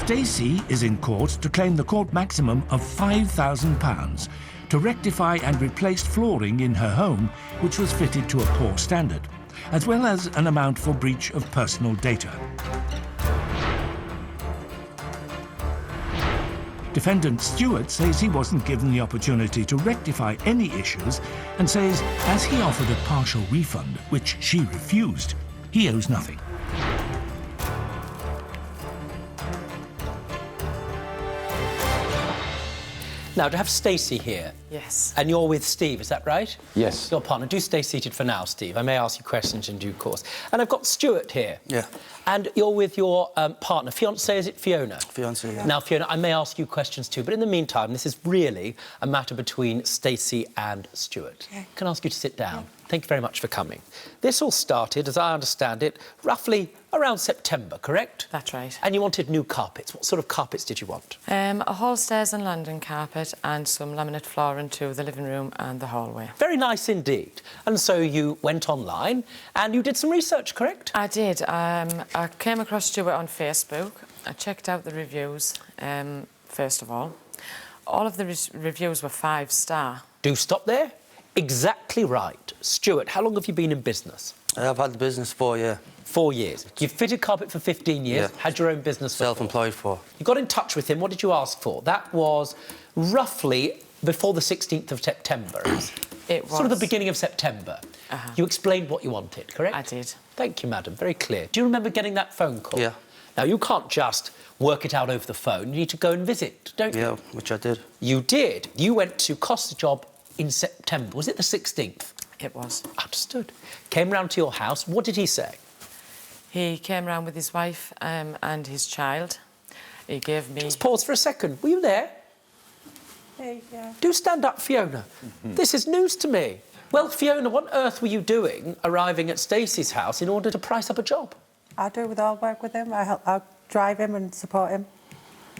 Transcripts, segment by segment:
Stacey is in court to claim the court maximum of £5,000 to rectify and replace flooring in her home which was fitted to a poor standard, as well as an amount for breach of personal data. Defendant Stewart says he wasn't given the opportunity to rectify any issues and says as he offered a partial refund, which she refused, he owes nothing. Now, to have Stacey here. Yes. And you're with Steve, is that right? Yes. Your partner. Do stay seated for now, Steve. I may ask you questions in due course. And I've got Stuart here. Yeah. And you're with your partner. Fiancée, is it Fiona? Fiancée, yeah. Now, Fiona, I may ask you questions too, but in the meantime, this is really a matter between Stacey and Stuart. Okay. Can I ask you to sit down? Thank you very much for coming. This all started, as I understand it, roughly around September, correct? That's right. And you wanted new carpets. What sort of carpets did you want? A whole stairs and landing carpet and some laminate flooring to the living room and the hallway. Very nice indeed. And so you went online and you did some research, correct? I did. I came across Stuart on Facebook. I checked out the reviews, first of all. All of the reviews were 5-star. Do stop there. Exactly right. Stuart, how long have you been in business? I've had the business for 4 years. 4 years. You've fitted carpet for 15 years, Yeah. had your own business for Self-employed for. You got in touch with him. What did you ask for? That was roughly before the 16th of September. It was. Sort of the beginning of September. You explained what you wanted, correct? I did. Thank you, madam. Very clear. Do you remember getting that phone call? Yeah. Now, you can't just work it out over the phone. You need to go and visit, don't you? Yeah, which I did. You did. You went to Costa Job in September. Was it the 16th? It was. Understood. Came round to your house. What did he say? He came round with his wife and his child. He gave me... Just pause for a second. Were you there? Hey, yeah. Do stand up, Fiona. This is news to me. Well, Fiona, what on earth were you doing arriving at Stacey's house in order to price up a job? I do all work with him. I'll drive him and support him.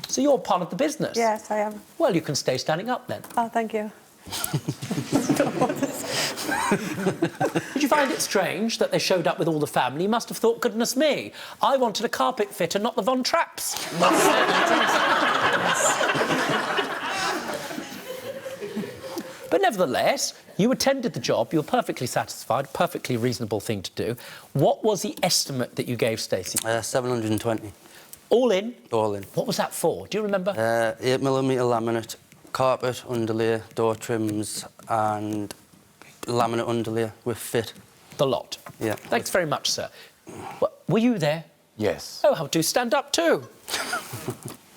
So you're part of the business? Yes, I am. Well, you can stay standing up then. Oh, thank you. Did you find it strange that they showed up with all the family? You must have thought, goodness me, I wanted a carpet fitter, not the Von Trapps. But nevertheless, you attended the job, you were perfectly satisfied, perfectly reasonable thing to do. What was the estimate that you gave Stacey? 720. All in? All in. What was that for? Do you remember? 8mm laminate, carpet underlay, door trims and laminate underlay with fit. The lot? Yeah. Thanks very much, sir. Were you there? Yes. Oh, how do stand up too?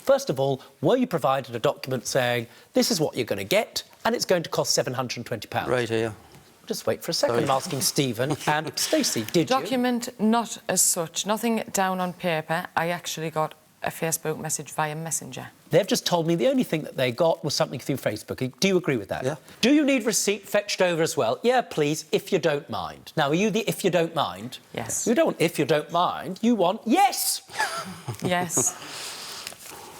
First of all, were you provided a document saying, this is what you're going to get, and it's going to cost £720? Right here. Just wait for a second. Sorry. I'm asking Stephen and Stacey, did Document, not as such. Nothing down on paper. I actually got a Facebook message via Messenger. They've just told me the only thing that they got was something through Facebook. Do you agree with that? Yeah. Do you need receipt fetched over as well? Yeah, please, if you don't mind. Now, are you the if you don't mind? Yes. You don't if you don't mind. You want yes. Yes.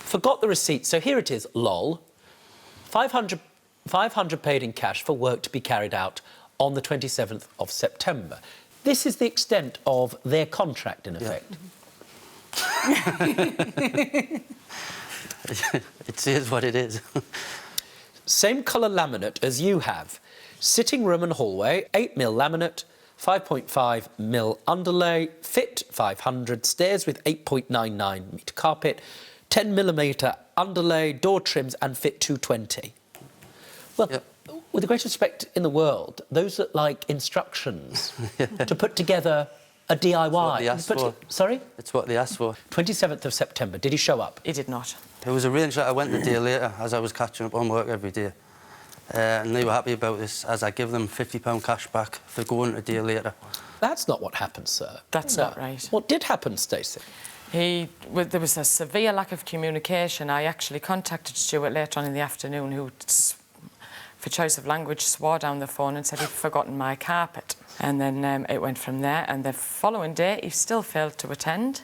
Forgot the receipt. So here it is, lol. 500 paid in cash for work to be carried out on the 27th of September. This is the extent of their contract, in effect. It is what it is. Same colour laminate as you have. Sitting room and hallway, 8mm laminate, 5.5mm underlay, fit 500, stairs with 8.99 metre carpet, 10mm underlay, door trims and fit 220. Well, Yep. with the greatest respect in the world, those are like instructions to put together a DIY. what they asked for. Sorry? It's what they asked for. 27th of September. Did he show up? He did not. It was arranged that I went a day later as I was catching up on work every day. And they were happy about this as I give them £50 cash back for going a day later. That's not what happened, sir. That's No. not right. What did happen, Stacey? There was a severe lack of communication. I actually contacted Stuart later on in the afternoon, who, for choice of language, swore down the phone and said he'd forgotten my carpet. And then it went from there, and the following day he still failed to attend.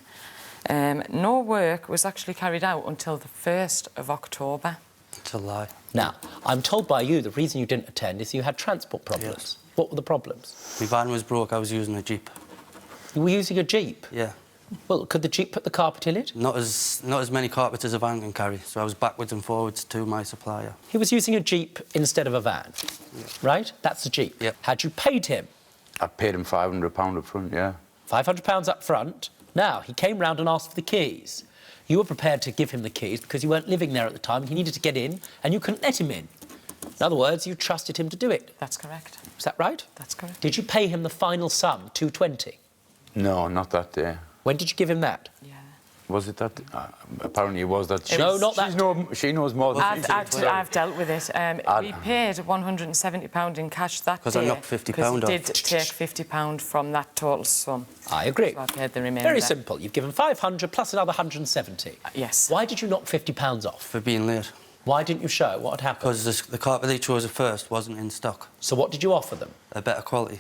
No work was actually carried out until the 1st of October. It's a lie. Now, I'm told by you the reason you didn't attend is you had transport problems. Yes. What were the problems? My van was broke, I was using a Jeep. You were using a Jeep? Yeah. Well, could the Jeep put the carpet in it? Not as many carpets as a van can carry, so I was backwards and forwards to my supplier. He was using a Jeep instead of a van, right? That's the Jeep. Yep. Had you paid him? I paid him £500 up front, yeah. £500 up front. Now, he came round and asked for the keys. You were prepared to give him the keys because you weren't living there at the time and he needed to get in and you couldn't let him in. In other words, you trusted him to do it. That's correct. Is that right? That's correct. Did you pay him the final sum, £220? No, not that day. When did you give him that? Yeah. Was it that? Apparently it was that. No, not that. She knows more than I've dealt with it. We paid £170 in cash that day. Because I knocked £50 Because off. he did take £50 from that total sum. I agree. So I paid the remainder. Very simple. You've given 500 plus another 170. Yes. Why did you knock £50 off? For being late. Why didn't you show what had happened? Because the carpet they chose at first wasn't in stock. So what did you offer them? A better quality.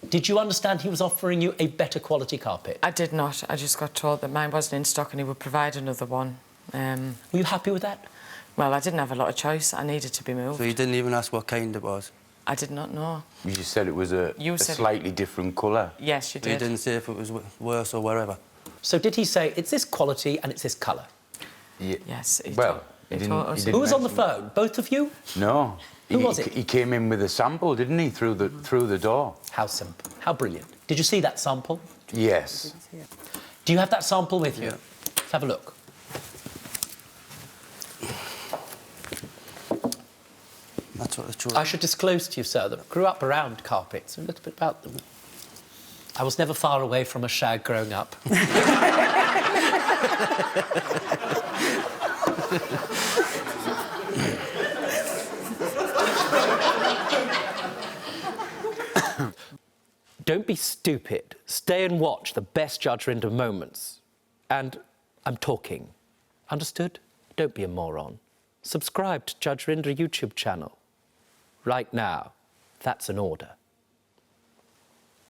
Did you understand he was offering you a better quality carpet? I did not. I just got told that mine wasn't in stock and he would provide another one. Were you happy with that? Well, I didn't have a lot of choice. I needed to be moved. So you didn't even ask what kind it was? I did not know. You just said it was a slightly different colour. Yes, you So you did. didn't say if it was worse or wherever? So did he say, it's this quality and it's this colour? Yeah. Yes. Well, he he told us. didn't Who was on the mention phone? Both of you? No. Who was it? He came in with a sample, didn't he, through the door? How simple. How brilliant. Did you see that sample? Yes. Do you have that sample with you? Yeah. Let's have a look. That's what they chose. I should disclose to you, sir, that I grew up around carpets, a little bit about them. I was never far away from a shag growing up. Don't be stupid. Stay and watch the best Judge Rinder moments. And I'm talking. Understood? Don't be a moron. Subscribe to Judge Rinder YouTube channel. Right now. That's an order.